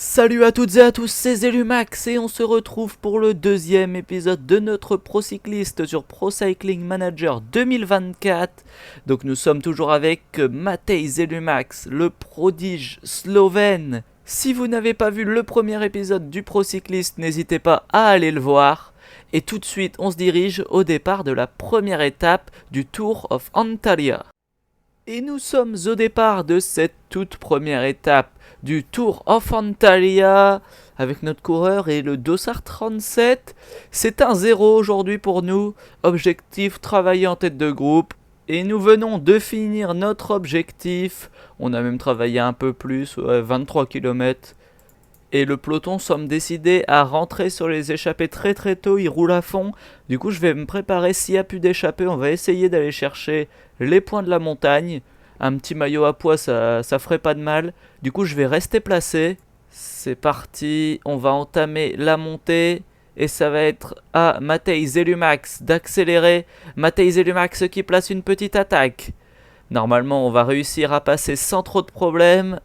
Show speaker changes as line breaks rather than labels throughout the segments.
Salut à toutes et à tous, c'est Zelumax et on se retrouve pour le deuxième épisode de notre Procycliste sur Pro Cycling Manager 2024. Donc nous sommes toujours avec Matej Zelumax, le prodige slovène. Si vous n'avez pas vu le premier épisode du Procycliste, n'hésitez pas à aller le voir. Et tout de suite, on se dirige au départ de la première étape du Tour of Antalya. Et nous sommes au départ de cette toute première étape du Tour of Antalya avec notre coureur et le dossard 37. C'est un 0 aujourd'hui pour nous. Objectif, travailler en tête de groupe. Et nous venons de finir notre objectif. On a même travaillé un peu plus, 23 km. Et le peloton sommes décidés à rentrer sur les échappées très très tôt, il roule à fond. Du coup je vais me préparer, s'il n'y a plus d'échappées, on va essayer d'aller chercher les points de la montagne. Un petit maillot à pois, ça ferait pas de mal. Du coup je vais rester placé. C'est parti, on va entamer la montée. Et ça va être à Matej Zelumax d'accélérer. Matej Zelumax qui place une petite attaque. Normalement on va réussir à passer sans trop de problèmes.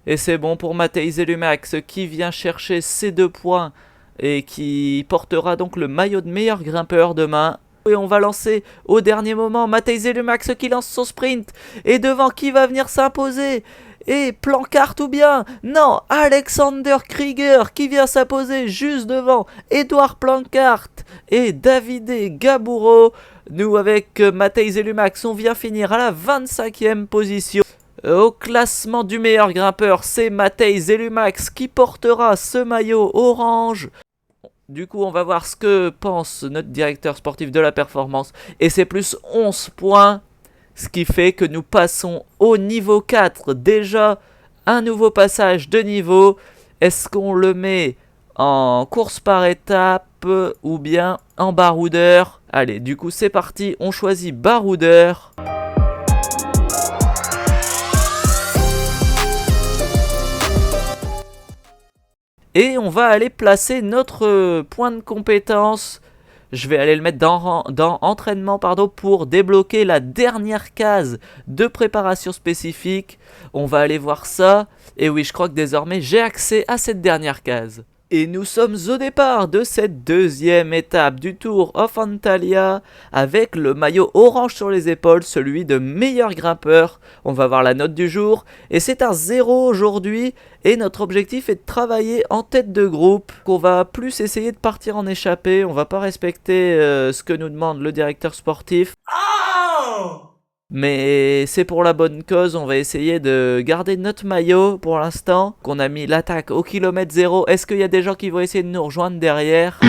Et c'est bon pour Matej Zelumax qui vient chercher ses 2 points et qui portera donc le maillot de meilleur grimpeur demain. Et on va lancer au dernier moment Matej Zelumax qui lance son sprint. Et devant qui va venir s'imposer? Et Plancart ou bien? Non, Alexander Krieger qui vient s'imposer juste devant Edouard Plancart et Davide Gaburo. Nous avec Matej Zelumax, on vient finir à la 25e position. Au classement du meilleur grimpeur, c'est Matej Zelumax qui portera ce maillot orange. Du coup, on va voir ce que pense notre directeur sportif de la performance. Et c'est plus 11 points, ce qui fait que nous passons au niveau 4. Déjà, un nouveau passage de niveau. Est-ce qu'on le met en course par étape ou bien en baroudeur? Allez, du coup, c'est parti. On choisit baroudeur. Et on va aller placer notre point de compétence. Je vais aller le mettre dans entraînement pour débloquer la dernière case de préparation spécifique. On va aller voir ça. Et oui, je crois que désormais j'ai accès à cette dernière case. Et nous sommes au départ de cette deuxième étape du Tour of Antalya avec le maillot orange sur les épaules, celui de meilleur grimpeur. On va voir la note du jour et c'est un 0 aujourd'hui et notre objectif est de travailler en tête de groupe. On va plus essayer de partir en échappée, on va pas respecter ce que nous demande le directeur sportif. Oh! Mais c'est pour la bonne cause, on va essayer de garder notre maillot pour l'instant. Qu'on a mis l'attaque au kilomètre 0. Est-ce qu'il y a des gens qui vont essayer de nous rejoindre derrière?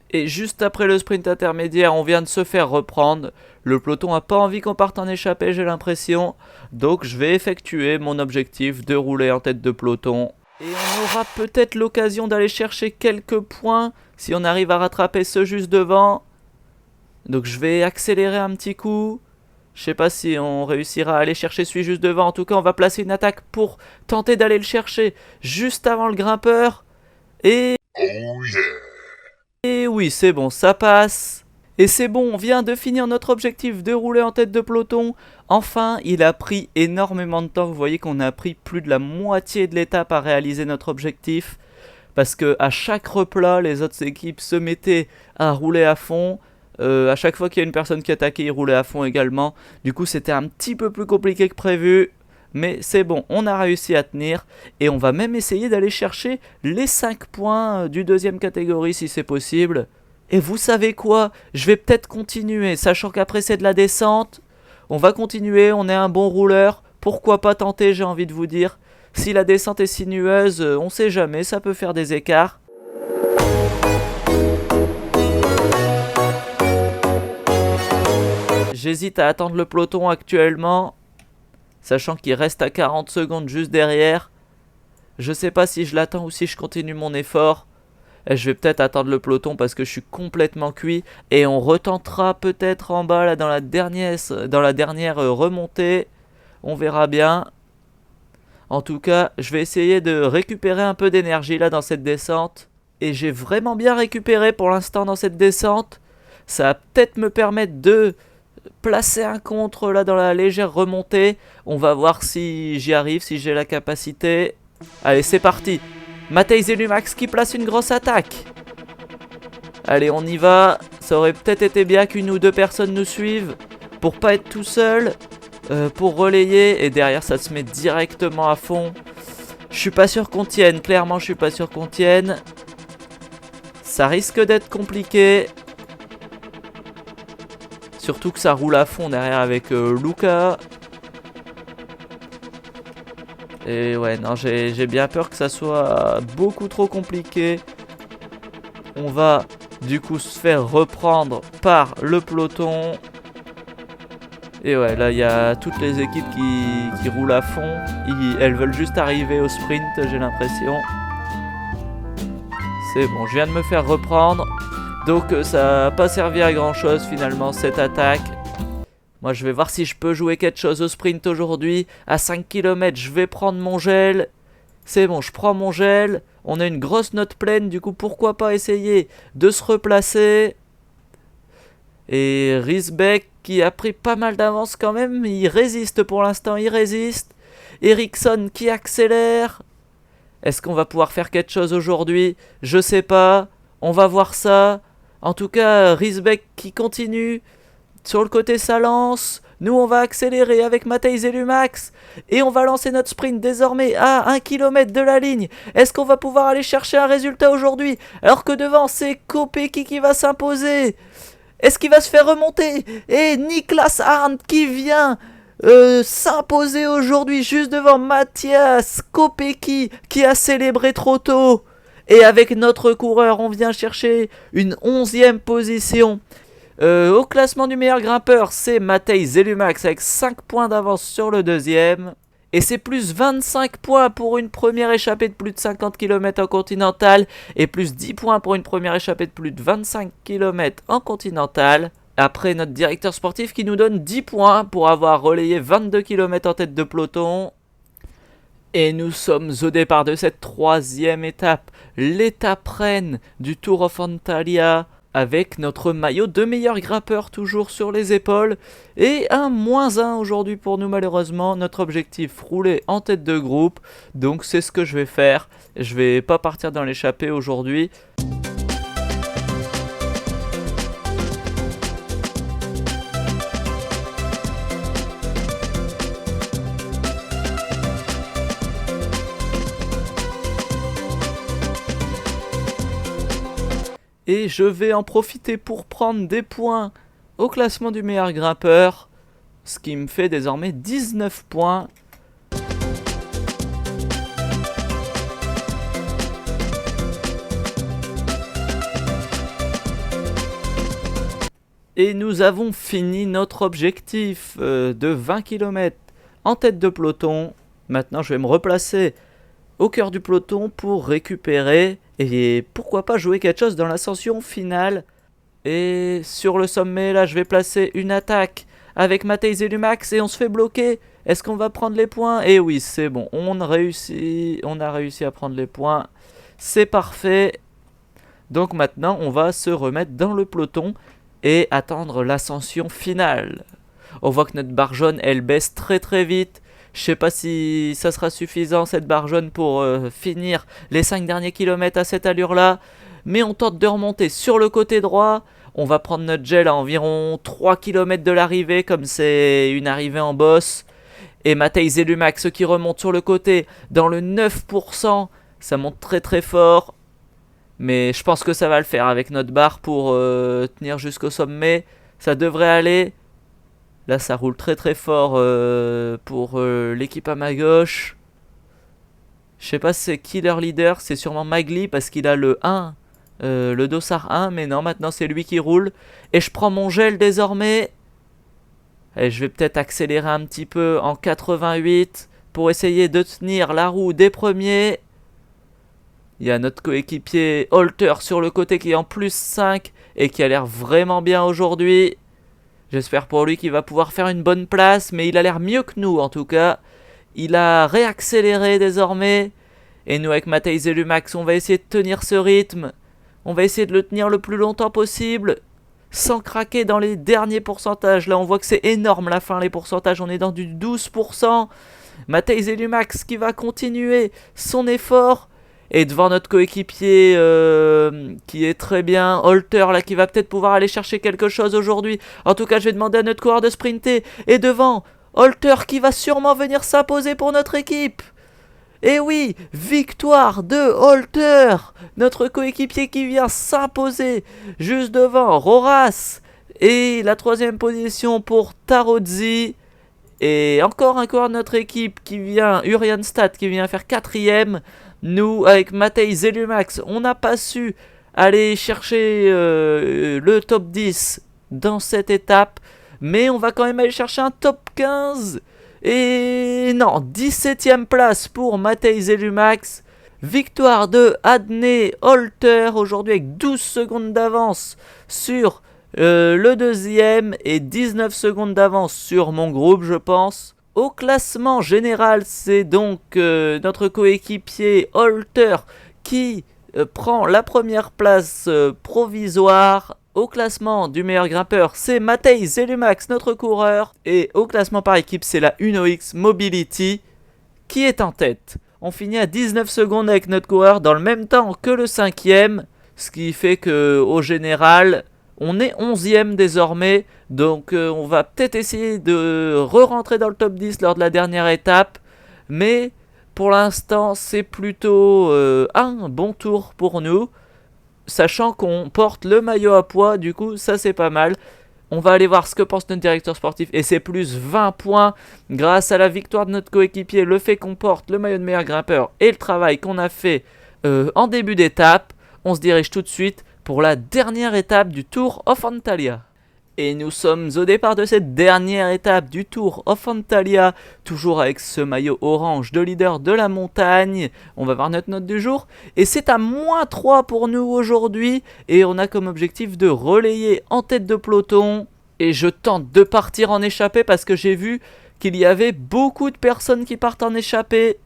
Et juste après le sprint intermédiaire, on vient de se faire reprendre. Le peloton a pas envie qu'on parte en échappée, j'ai l'impression. Donc je vais effectuer mon objectif de rouler en tête de peloton. Et on aura peut-être l'occasion d'aller chercher quelques points si on arrive à rattraper ceux juste devant. Donc je vais accélérer un petit coup. Je sais pas si on réussira à aller chercher celui juste devant. En tout cas, on va placer une attaque pour tenter d'aller le chercher juste avant le grimpeur. Et... oh yeah! Et oui, c'est bon, ça passe. Et c'est bon, on vient de finir notre objectif de rouler en tête de peloton. Enfin, il a pris énormément de temps. Vous voyez qu'on a pris plus de la moitié de l'étape à réaliser notre objectif. Parce que à chaque replat, les autres équipes se mettaient à rouler à fond. À chaque fois qu'il y a une personne qui attaquait, ils roulaient à fond également. Du coup, c'était un petit peu plus compliqué que prévu. Mais c'est bon, on a réussi à tenir. Et on va même essayer d'aller chercher les 5 points du deuxième catégorie si c'est possible. Et vous savez quoi? Je vais peut-être continuer, sachant qu'après c'est de la descente. On va continuer, on est un bon rouleur. Pourquoi pas tenter, j'ai envie de vous dire. Si la descente est sinueuse, on sait jamais, ça peut faire des écarts. J'hésite à attendre le peloton actuellement, sachant qu'il reste à 40 secondes juste derrière. Je sais pas si je l'attends ou si je continue mon effort. Et je vais peut-être attendre le peloton parce que je suis complètement cuit. Et on retentera peut-être en bas là dans la dernière remontée. On verra bien. En tout cas, je vais essayer de récupérer un peu d'énergie là dans cette descente. Et j'ai vraiment bien récupéré pour l'instant dans cette descente. Ça va peut-être me permettre de placer un contre là dans la légère remontée. On va voir si j'y arrive, si j'ai la capacité. Allez, c'est parti. Matej Zelumax qui place une grosse attaque. Allez, on y va. Ça aurait peut-être été bien qu'une ou deux personnes nous suivent pour pas être tout seul, pour relayer. Et derrière, ça se met directement à fond. Je suis pas sûr qu'on tienne. Clairement, je suis pas sûr qu'on tienne. Ça risque d'être compliqué. Surtout que ça roule à fond derrière avec Luca. Et ouais, non, j'ai bien peur que ça soit beaucoup trop compliqué. On va du coup se faire reprendre par le peloton. Et ouais, là il y a toutes les équipes qui roulent à fond. Elles veulent juste arriver au sprint, j'ai l'impression. C'est bon, je viens de me faire reprendre. Donc ça n'a pas servi à grand chose finalement cette attaque. Moi je vais voir si je peux jouer quelque chose au sprint aujourd'hui. À 5 km je vais prendre mon gel. C'est bon, je prends mon gel. On a une grosse note pleine, du coup pourquoi pas essayer de se replacer. Et Riesbeck qui a pris pas mal d'avance quand même. Il résiste pour l'instant, il résiste. Ericsson qui accélère. Est-ce qu'on va pouvoir faire quelque chose aujourd'hui? Je sais pas. On va voir ça. En tout cas, Riesbeck qui continue. Sur le côté, ça lance. Nous, on va accélérer avec Matej Zelumax. Et on va lancer notre sprint désormais à 1 km de la ligne. Est-ce qu'on va pouvoir aller chercher un résultat aujourd'hui? Alors que devant, c'est Kopecky qui va s'imposer. Est-ce qu'il va se faire remonter? Et Niklas Arndt qui vient s'imposer aujourd'hui juste devant Matthias Kopecky qui a célébré trop tôt. Et avec notre coureur, on vient chercher une 11e position. Au classement du meilleur grimpeur, c'est Matej Zelumax avec 5 points d'avance sur le deuxième. Et c'est plus 25 points pour une première échappée de plus de 50 km en continental. Et plus 10 points pour une première échappée de plus de 25 km en continental. Après notre directeur sportif qui nous donne 10 points pour avoir relayé 22 km en tête de peloton. Et nous sommes au départ de cette 3e étape. L'étape reine du Tour of Antalya. Avec notre maillot de meilleur grimpeur toujours sur les épaules. Et un -1 aujourd'hui pour nous malheureusement. Notre objectif, rouler en tête de groupe. Donc c'est ce que je vais faire. Je vais pas partir dans l'échappée aujourd'hui. Et je vais en profiter pour prendre des points au classement du meilleur grimpeur. Ce qui me fait désormais 19 points. Et nous avons fini notre objectif de 20 km en tête de peloton. Maintenant je vais me replacer au cœur du peloton pour récupérer. Et pourquoi pas jouer quelque chose dans l'ascension finale. Et sur le sommet, là, je vais placer une attaque avec Matej Zelumax et on se fait bloquer. Est-ce qu'on va prendre les points? Eh oui, c'est bon. On a réussi à prendre les points. C'est parfait. Donc maintenant, on va se remettre dans le peloton et attendre l'ascension finale. On voit que notre barre jaune, elle baisse très très vite. Je sais pas si ça sera suffisant cette barre jaune pour finir les 5 derniers kilomètres à cette allure là. Mais on tente de remonter sur le côté droit. On va prendre notre gel à environ 3 km de l'arrivée comme c'est une arrivée en boss. Et Matej Zelumax qui remonte sur le côté dans le 9%. Ça monte très très fort. Mais je pense que ça va le faire avec notre barre pour tenir jusqu'au sommet. Ça devrait aller. Là, ça roule très très fort pour l'équipe à ma gauche. Je sais pas si c'est qui leur leader, c'est sûrement Magli parce qu'il a le 1, le dossard 1, mais non, maintenant c'est lui qui roule. Et je prends mon gel désormais. Et je vais peut-être accélérer un petit peu en 88 pour essayer de tenir la roue des premiers. Il y a notre coéquipier Holter sur le côté qui est en plus 5 et qui a l'air vraiment bien aujourd'hui. J'espère pour lui qu'il va pouvoir faire une bonne place, mais il a l'air mieux que nous en tout cas. Il a réaccéléré désormais. Et nous avec Matej Zelumax, on va essayer de tenir ce rythme. On va essayer de le tenir le plus longtemps possible. sans craquer dans les derniers pourcentages. Là, on voit que c'est énorme la fin, les pourcentages. On est dans du 12%. Matej Zelumax qui va continuer son effort. Et devant notre coéquipier qui est très bien, Holter là qui va peut-être pouvoir aller chercher quelque chose aujourd'hui. En tout cas, je vais demander à notre coureur de sprinter. Et devant, Holter qui va sûrement venir s'imposer pour notre équipe. Et oui, victoire de Holter, notre coéquipier qui vient s'imposer juste devant Roras. Et la troisième position pour Tarozzi. Et encore un coureur de notre équipe qui vient, Urianstad, qui vient faire quatrième. Nous, avec Matej Zelumax, on n'a pas su aller chercher le top 10 dans cette étape. Mais on va quand même aller chercher un top 15. Et non, 17ème place pour Matej Zelumax. Victoire de Adne Holter aujourd'hui avec 12 secondes d'avance sur le deuxième et 19 secondes d'avance sur mon groupe, je pense. Au classement général, c'est donc notre coéquipier Holter qui prend la première place provisoire. Au classement du meilleur grimpeur, c'est Matej Zelumax, notre coureur. Et au classement par équipe, c'est la UNOX Mobility qui est en tête. On finit à 19 secondes avec notre coureur dans le même temps que le 5ème. Ce qui fait qu'au général, on est 11ème désormais. Donc on va peut-être essayer de re-rentrer dans le top 10 lors de la dernière étape. Mais pour l'instant, c'est plutôt un bon tour pour nous. Sachant qu'on porte le maillot à poids, du coup ça c'est pas mal. On va aller voir ce que pense notre directeur sportif. Et c'est plus 20 points grâce à la victoire de notre coéquipier, le fait qu'on porte le maillot de meilleur grimpeur et le travail qu'on a fait en début d'étape. On se dirige tout de suite pour la dernière étape du Tour of Antalya. Et nous sommes au départ de cette dernière étape du Tour of Antalya, toujours avec ce maillot orange de leader de la montagne. On va voir notre note du jour. Et c'est à -3 pour nous aujourd'hui. Et on a comme objectif de relayer en tête de peloton. Et je tente de partir en échappée parce que j'ai vu qu'il y avait beaucoup de personnes qui partent en échappée.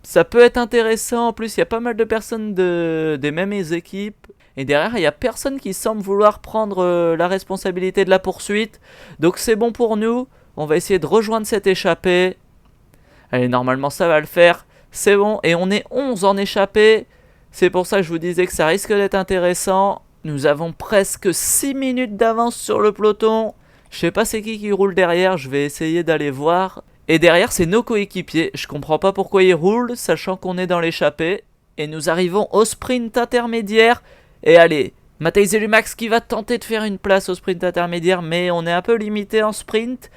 Ça peut être intéressant. En plus, il y a pas mal de personnes des mêmes équipes. Et derrière, il n'y a personne qui semble vouloir prendre la responsabilité de la poursuite. Donc c'est bon pour nous. On va essayer de rejoindre cette échappée. Allez, normalement ça va le faire. C'est bon. Et on est 11 en échappée. C'est pour ça que je vous disais que ça risque d'être intéressant. Nous avons presque 6 minutes d'avance sur le peloton. Je sais pas c'est qui roule derrière. Je vais essayer d'aller voir. Et derrière, c'est nos coéquipiers. Je comprends pas pourquoi ils roulent, sachant qu'on est dans l'échappée. Et nous arrivons au sprint intermédiaire. Et allez, Matej Zelumax qui va tenter de faire une place au sprint intermédiaire, mais on est un peu limité en sprint.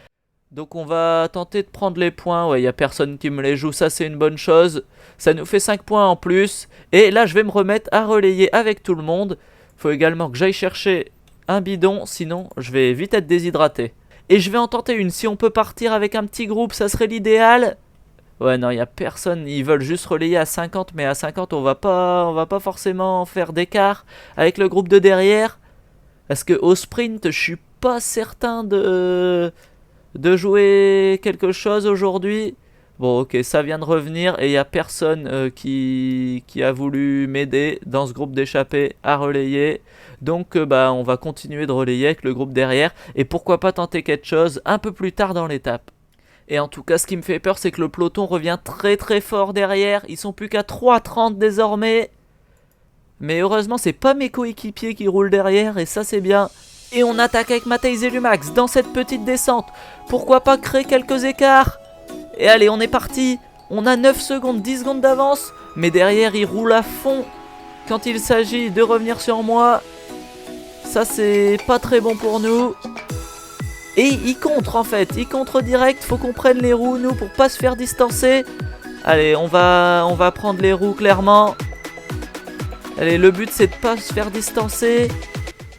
Donc on va tenter de prendre les points. Ouais, il n'y a personne qui me les joue, ça c'est une bonne chose. Ça nous fait 5 points en plus. Et là, je vais me remettre à relayer avec tout le monde. Il faut également que j'aille chercher un bidon, sinon je vais vite être déshydraté. Et je vais en tenter une. Si on peut partir avec un petit groupe, ça serait l'idéal. Ouais, non, il n'y a personne. Ils veulent juste relayer à 50, mais à 50, on va pas forcément faire d'écart avec le groupe de derrière. Parce que au sprint, je suis pas certain de jouer quelque chose aujourd'hui. Bon, ok, ça vient de revenir et il n'y a personne qui a voulu m'aider dans ce groupe d'échappés à relayer. Donc, on va continuer de relayer avec le groupe derrière. Et pourquoi pas tenter quelque chose un peu plus tard dans l'étape. Et en tout cas, ce qui me fait peur, c'est que le peloton revient très très fort derrière. Ils sont plus qu'à 3,30 désormais. Mais heureusement, c'est pas mes coéquipiers qui roulent derrière, et ça c'est bien. Et on attaque avec Matej Zelumax dans cette petite descente. Pourquoi pas créer quelques écarts? Et allez, on est parti. On a 9 secondes, 10 secondes d'avance. Mais derrière, il roule à fond. Quand il s'agit de revenir sur moi, ça c'est pas très bon pour nous. Et il contre en fait, il contre direct, faut qu'on prenne les roues nous pour pas se faire distancer. Allez, on va prendre les roues clairement. Allez, le but c'est de pas se faire distancer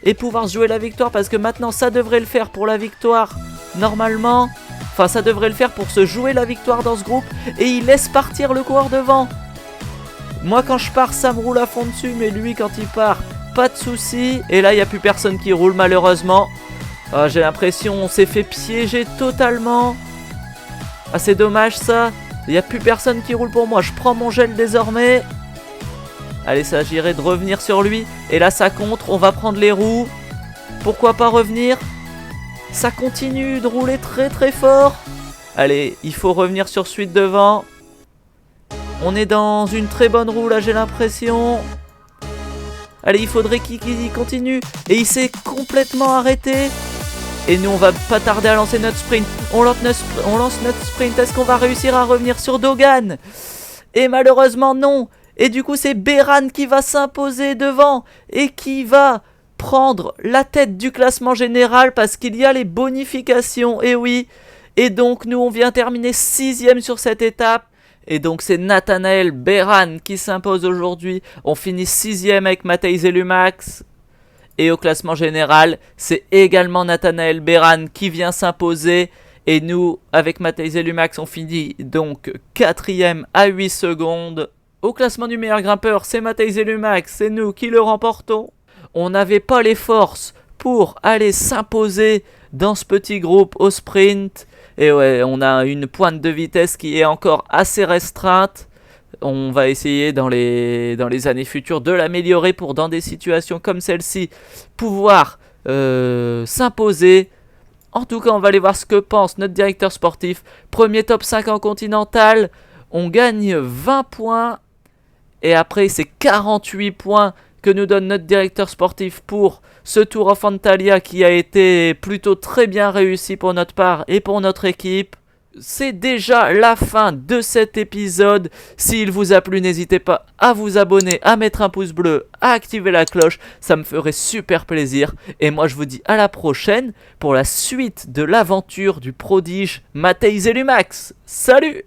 et pouvoir jouer la victoire parce que maintenant ça devrait le faire pour la victoire normalement. Enfin ça devrait le faire pour se jouer la victoire dans ce groupe et il laisse partir le coureur devant. Moi quand je pars ça me roule à fond dessus mais lui quand il part pas de soucis. Et là il n'y a plus personne qui roule malheureusement. Ah, j'ai l'impression on s'est fait piéger totalement. Ah c'est dommage ça. Il n'y a plus personne qui roule pour moi. Je prends mon gel désormais. Allez, ça s'agirait de revenir sur lui. Et là ça contre, on va prendre les roues. Pourquoi pas revenir? Ça continue de rouler très très fort. Allez, il faut revenir sur suite devant. On est dans une très bonne roue là, j'ai l'impression. Allez, il faudrait qu'il continue. Et il s'est complètement arrêté. Et nous, on va pas tarder à lancer notre sprint. On lance notre sprint. Est-ce qu'on va réussir à revenir sur Dogan? Et malheureusement, non. Et du coup, c'est Beran qui va s'imposer devant. Et qui va prendre la tête du classement général parce qu'il y a les bonifications. Et oui. Et donc, nous, on vient terminer 6ème sur cette étape. Et donc c'est Nathanael Beran qui s'impose aujourd'hui. On finit 6ème avec Matthijs Lumax. Et au classement général, c'est également Nathanael Beran qui vient s'imposer. Et nous, avec Matthijs Lumax, on finit donc 4ème à 8 secondes. Au classement du meilleur grimpeur, c'est Matthijs Lumax, c'est nous qui le remportons. On n'avait pas les forces pour aller s'imposer dans ce petit groupe au sprint. Et ouais, on a une pointe de vitesse qui est encore assez restreinte. On va essayer dans les années futures de l'améliorer pour, dans des situations comme celle-ci, pouvoir s'imposer. En tout cas, on va aller voir ce que pense notre directeur sportif. Premier top 5 en continental. On gagne 20 points. Et après, c'est 48 points que nous donne notre directeur sportif pour ce Tour of Antalya qui a été plutôt très bien réussi pour notre part et pour notre équipe. C'est déjà la fin de cet épisode. S'il vous a plu, n'hésitez pas à vous abonner, à mettre un pouce bleu, à activer la cloche. Ça me ferait super plaisir. Et moi, je vous dis à la prochaine pour la suite de l'aventure du prodige Matthijs Lumax. Salut!